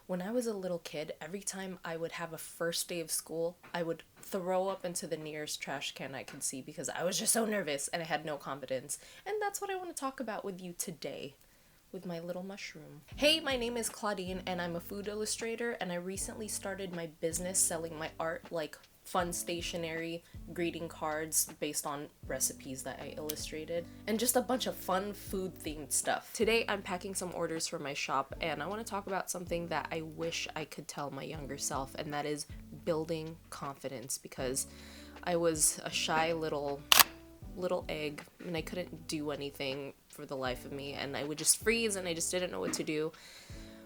When I was a little kid, every time I would have a first day of school, I would throw up into the nearest trash can I could see because I was just so nervous and I had no confidence. And that's what I want to talk about with you today with my little mushroom. Hey, my name is Claudine and I'm a food illustrator, and I recently started my business selling my art, like fun stationery, greeting cards based on recipes that I illustrated, and just a bunch of fun food themed stuff. Today I'm packing some orders for my shop, and I want to talk about something that I wish I could tell my younger self, and that is building confidence, because I was a shy little egg and I couldn't do anything for the life of me, and I would just freeze and I just didn't know what to do.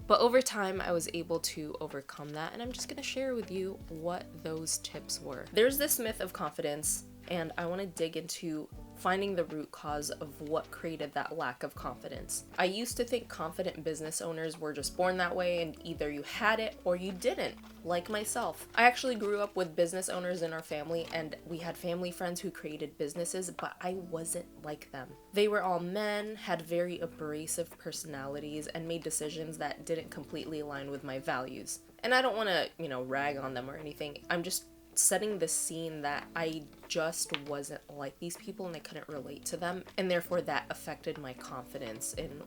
But over time, I was able to overcome that, and I'm just gonna share with you what those tips were. There's this myth of confidence, and I wanna dig into finding the root cause of what created that lack of confidence. I used to think confident business owners were just born that way, and either you had it or you didn't, like myself. I actually grew up with business owners in our family, and we had family friends who created businesses, but I wasn't like them. They were all men, had very abrasive personalities, and made decisions that didn't completely align with my values. And I don't want to, rag on them or anything. I'm just setting the scene that I just wasn't like these people and I couldn't relate to them, and therefore that affected my confidence in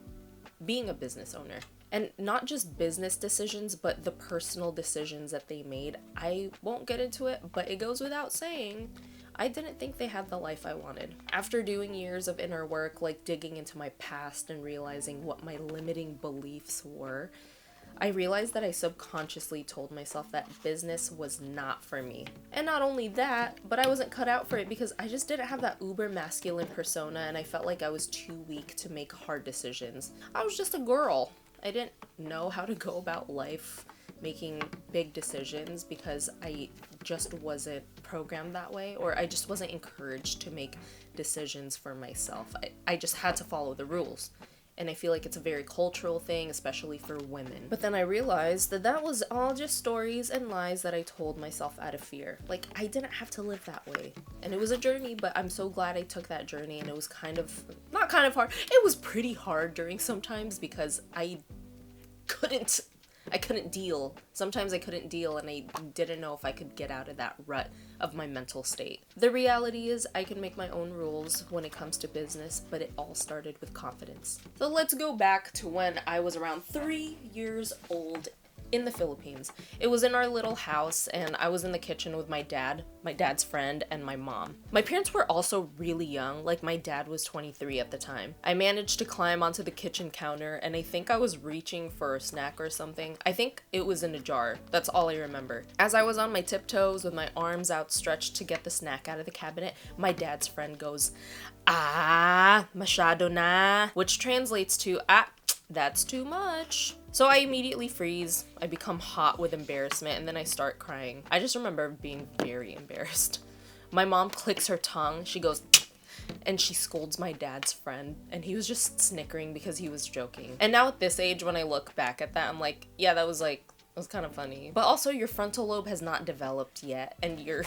being a business owner. And not just business decisions, but the personal decisions that they made. I won't get into it, but it goes without saying, I didn't think they had the life I wanted. After doing years of inner work, like digging into my past and realizing what my limiting beliefs were, I realized that I subconsciously told myself that business was not for me. And not only that, but I wasn't cut out for it because I just didn't have that uber masculine persona, and I felt like I was too weak to make hard decisions. I was just a girl. I didn't know how to go about life making big decisions because I just wasn't programmed that way, or I just wasn't encouraged to make decisions for myself. I just had to follow the rules. And I feel like it's a very cultural thing, especially for women. But then I realized that was all just stories and lies that I told myself out of fear. Like, I didn't have to live that way. And it was a journey, but I'm so glad I took that journey, and it was not kind of hard. It was pretty hard during sometimes because I couldn't deal. Sometimes I couldn't deal, and I didn't know if I could get out of that rut of my mental state. The reality is I can make my own rules when it comes to business, but it all started with confidence. So let's go back to when I was around 3 years old in the Philippines. It was in our little house, and I was in the kitchen with my dad's friend, and my mom. My parents were also really young, like my dad was 23 at the time. I managed to climb onto the kitchen counter, and I think I was reaching for a snack or something. I think it was in a jar. That's all I remember. As I was on my tiptoes with my arms outstretched to get the snack out of the cabinet, my dad's friend goes, "Ah, masyado na," which translates to, "Ah, that's too much." So I immediately freeze, I become hot with embarrassment, and then I start crying. I just remember being very embarrassed. My mom clicks her tongue, she goes, and she scolds my dad's friend, and he was just snickering because he was joking. And now at this age, when I look back at that, I'm like, yeah, that was kind of funny. But also, your frontal lobe has not developed yet, and you're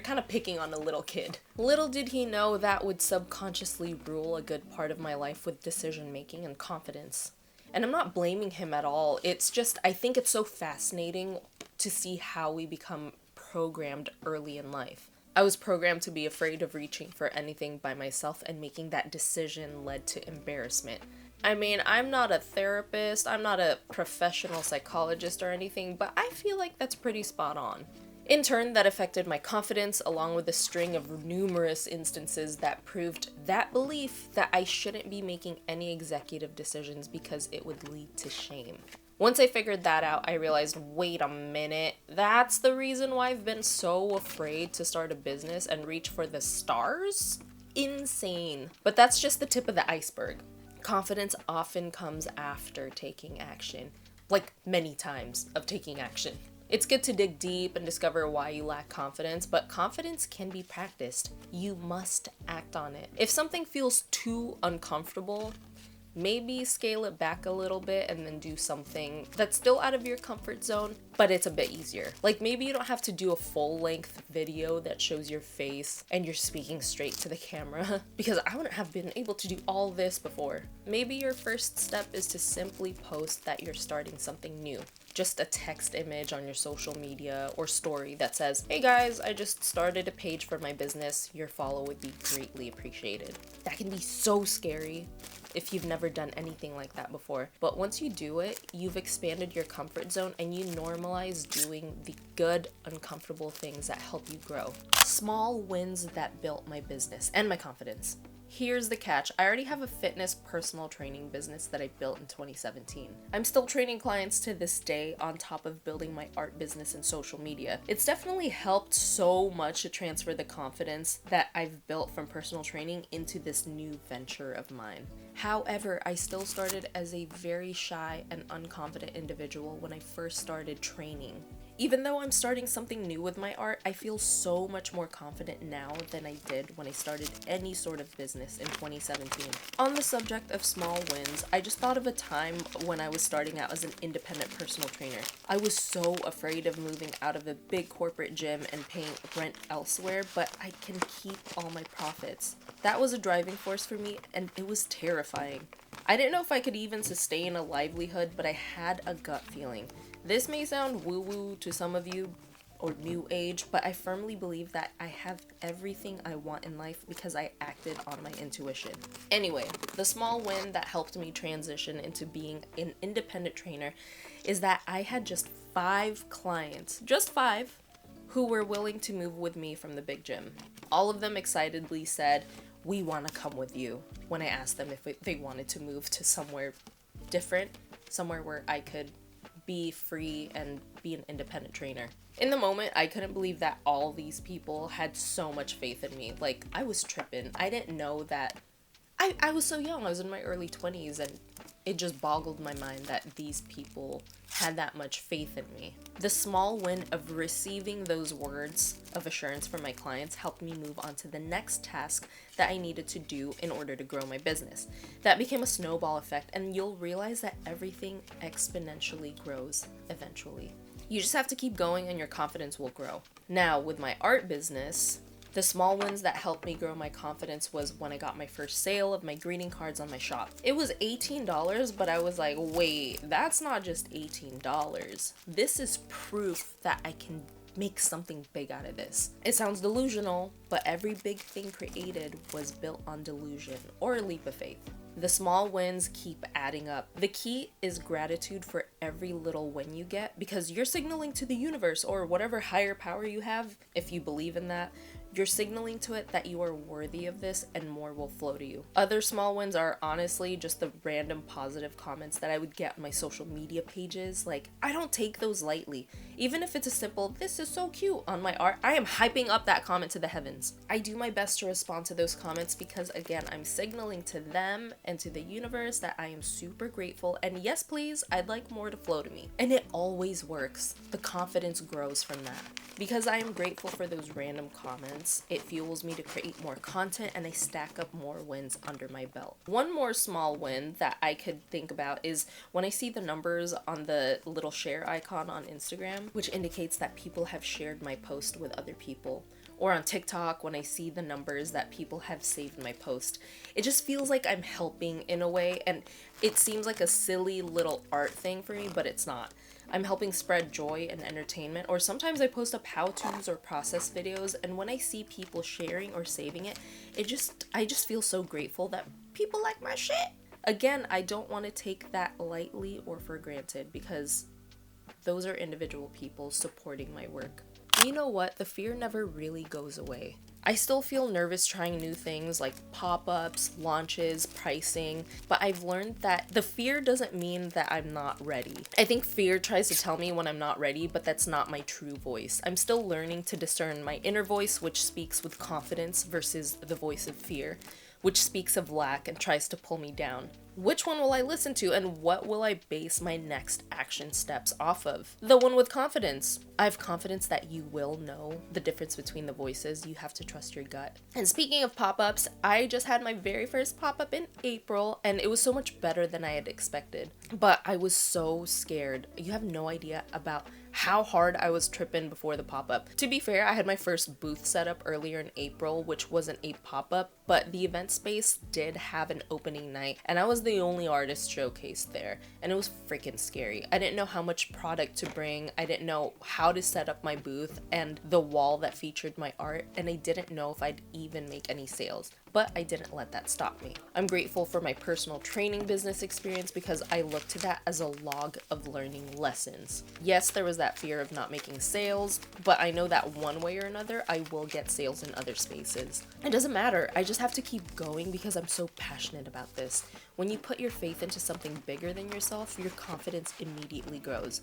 kind of picking on a little kid. Little did he know that would subconsciously rule a good part of my life with decision making and confidence. And I'm not blaming him at all. It's just, I think it's so fascinating to see how we become programmed early in life. I was programmed to be afraid of reaching for anything by myself, and making that decision led to embarrassment. I mean, I'm not a therapist, I'm not a professional psychologist or anything, but I feel like that's pretty spot on. In turn, that affected my confidence, along with a string of numerous instances that proved that belief that I shouldn't be making any executive decisions because it would lead to shame. Once I figured that out, I realized, wait a minute, that's the reason why I've been so afraid to start a business and reach for the stars? Insane. But that's just the tip of the iceberg. Confidence often comes after taking action, like many times of taking action. It's good to dig deep and discover why you lack confidence, but confidence can be practiced. You must act on it. If something feels too uncomfortable, maybe scale it back a little bit and then do something that's still out of your comfort zone, but it's a bit easier. Like maybe you don't have to do a full length video that shows your face and you're speaking straight to the camera because I wouldn't have been able to do all this before. Maybe your first step is to simply post that you're starting something new. Just a text image on your social media or story that says, "Hey guys, I just started a page for my business. Your follow would be greatly appreciated." That can be so scary if you've never done anything like that before. But once you do it, you've expanded your comfort zone and you normalize doing the good, uncomfortable things that help you grow. Small wins that built my business and my confidence. Here's the catch. I already have a fitness personal training business that I built in 2017. I'm still training clients to this day on top of building my art business and social media. It's definitely helped so much to transfer the confidence that I've built from personal training into this new venture of mine. However, I still started as a very shy and unconfident individual when I first started training. Even though I'm starting something new with my art, I feel so much more confident now than I did when I started any sort of business in 2017. On the subject of small wins, I just thought of a time when I was starting out as an independent personal trainer. I was so afraid of moving out of a big corporate gym and paying rent elsewhere, but I can keep all my profits. That was a driving force for me, and it was terrifying. I didn't know if I could even sustain a livelihood, but I had a gut feeling. This may sound woo-woo to some of you, or new age, but I firmly believe that I have everything I want in life because I acted on my intuition. Anyway, the small win that helped me transition into being an independent trainer is that I had just 5 clients, just 5, who were willing to move with me from the big gym. All of them excitedly said, "We want to come with you," when I asked them if they wanted to move to somewhere different, somewhere where I could be free and be an independent trainer. In the moment, I couldn't believe that all these people had so much faith in me. Like, I was tripping. I didn't know that. I was so young. I was in my early 20s, and it just boggled my mind that these people had that much faith in me. The small win of receiving those words of assurance from my clients helped me move on to the next task that I needed to do in order to grow my business. That became a snowball effect, and you'll realize that everything exponentially grows eventually. You just have to keep going and your confidence will grow. Now, with my art business, the small wins that helped me grow my confidence was when I got my first sale of my greeting cards on my shop. It was $18, but I was like, wait, that's not just $18. This is proof that I can make something big out of this. It sounds delusional, but every big thing created was built on delusion or a leap of faith. The small wins keep adding up. The key is gratitude for every little win you get, because you're signaling to the universe or whatever higher power you have, if you believe in that, you're signaling to it that you are worthy of this and more will flow to you. Other small wins are honestly just the random positive comments that I would get on my social media pages. Like, I don't take those lightly. Even if it's a simple, "This is so cute" on my art, I am hyping up that comment to the heavens. I do my best to respond to those comments because, again, I'm signaling to them and to the universe that I am super grateful, and yes, please, I'd like more to flow to me. And it always works. The confidence grows from that. Because I am grateful for those random comments, it fuels me to create more content and I stack up more wins under my belt. One more small win that I could think about is when I see the numbers on the little share icon on Instagram, which indicates that people have shared my post with other people. Or on TikTok, when I see the numbers that people have saved my post. It just feels like I'm helping in a way, and it seems like a silly little art thing for me, but it's not. I'm helping spread joy and entertainment, or sometimes I post up how-tos or process videos, and when I see people sharing or saving it, I just feel so grateful that people like my shit. Again, I don't want to take that lightly or for granted because those are individual people supporting my work. You know what? The fear never really goes away. I still feel nervous trying new things like pop-ups, launches, pricing, but I've learned that the fear doesn't mean that I'm not ready. I think fear tries to tell me when I'm not ready, but that's not my true voice. I'm still learning to discern my inner voice, which speaks with confidence, versus the voice of fear, which speaks of lack and tries to pull me down. Which one will I listen to, and what will I base my next action steps off of? The one with confidence. I have confidence that you will know the difference between the voices. You have to trust your gut. And speaking of pop-ups, I just had my very first pop-up in April, and it was so much better than I had expected. But I was so scared. You have no idea about how hard I was tripping before the pop-up. To be fair, I had my first booth set up earlier in April, which wasn't a pop-up, but the event space did have an opening night, and I was the only artist showcased there, and it was freaking scary. I didn't know how much product to bring, I didn't know how to set up my booth and the wall that featured my art, and I didn't know if I'd even make any sales. But I didn't let that stop me. I'm grateful for my personal training business experience because I look to that as a log of learning lessons. Yes, there was that fear of not making sales, but I know that one way or another, I will get sales in other spaces. It doesn't matter. I just have to keep going because I'm so passionate about this. When you put your faith into something bigger than yourself, your confidence immediately grows.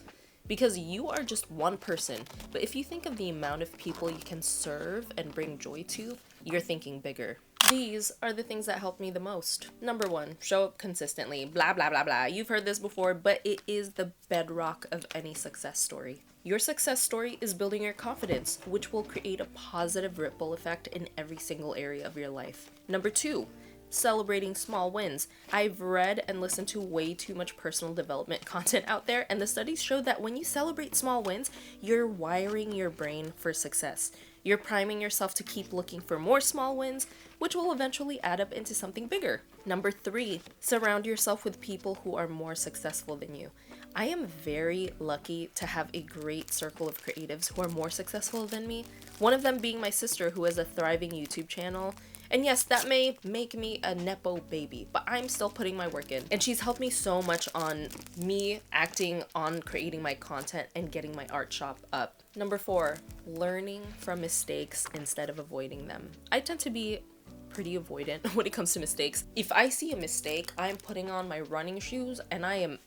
Because you are just one person, but if you think of the amount of people you can serve and bring joy to, you're thinking bigger. These are the things that help me the most. Number 1, show up consistently. Blah, blah, blah, blah. You've heard this before, but it is the bedrock of any success story. Your success story is building your confidence, which will create a positive ripple effect in every single area of your life. Number 2, celebrating small wins. I've read and listened to way too much personal development content out there, and the studies show that when you celebrate small wins, you're wiring your brain for success. You're priming yourself to keep looking for more small wins, which will eventually add up into something bigger. Number 3, surround yourself with people who are more successful than you. I am very lucky to have a great circle of creatives who are more successful than me. One of them being my sister, who has a thriving YouTube channel. And yes, that may make me a Nepo baby, but I'm still putting my work in. And she's helped me so much on me acting on creating my content and getting my art shop up. Number 4, learning from mistakes instead of avoiding them. I tend to be pretty avoidant when it comes to mistakes. If I see a mistake, I'm putting on my running shoes and I am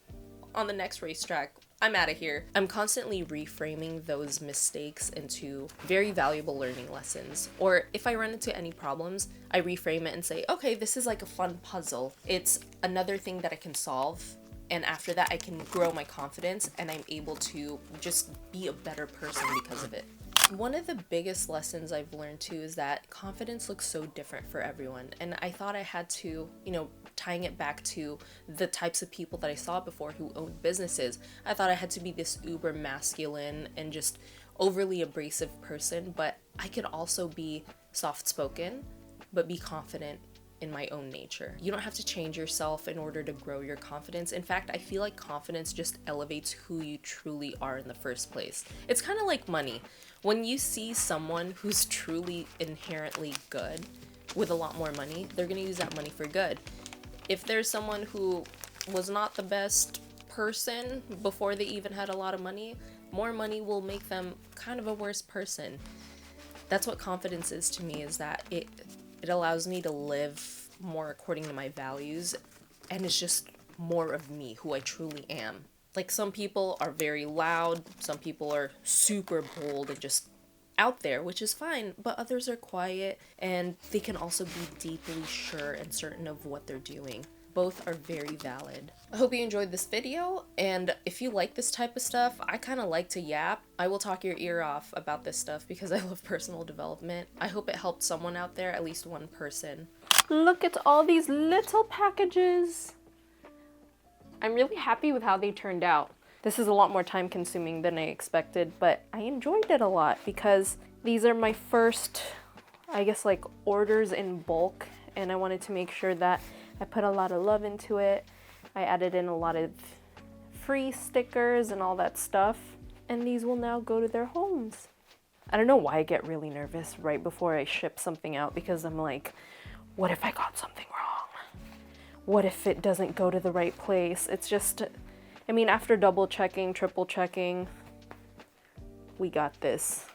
on the next racetrack. I'm out of here. I'm constantly reframing those mistakes into very valuable learning lessons. Or if I run into any problems, I reframe it and say, okay, this is like a fun puzzle. It's another thing that I can solve. And after that, I can grow my confidence and I'm able to just be a better person because of it. One of the biggest lessons I've learned too is that confidence looks so different for everyone. And I thought I had to, tying it back to the types of people that I saw before who owned businesses, I thought I had to be this uber masculine and just overly abrasive person, but I could also be soft-spoken, but be confident in my own nature. You don't have to change yourself in order to grow your confidence. In fact, I feel like confidence just elevates who you truly are in the first place. It's kind of like money. When you see someone who's truly inherently good with a lot more money, they're going to use that money for good. If there's someone who was not the best person before they even had a lot of money, more money will make them kind of a worse person. That's what confidence is to me, is that it allows me to live more according to my values, and it's just more of me, who I truly am. Like, some people are very loud, some people are super bold and just out there, which is fine, but others are quiet and they can also be deeply sure and certain of what they're doing. Both are very valid. I hope you enjoyed this video, and if you like this type of stuff, I kind of like to yap. I will talk your ear off about this stuff because I love personal development. I hope it helped someone out there, at least one person. Look at all these little packages. I'm really happy with how they turned out. This is a lot more time consuming than I expected, but I enjoyed it a lot because these are my first, orders in bulk, and I wanted to make sure that I put a lot of love into it. I added in a lot of free stickers and all that stuff, and these will now go to their homes. I don't know why I get really nervous right before I ship something out, because I'm like, what if I got something wrong? What if it doesn't go to the right place? It's just, after double checking, triple checking, we got this.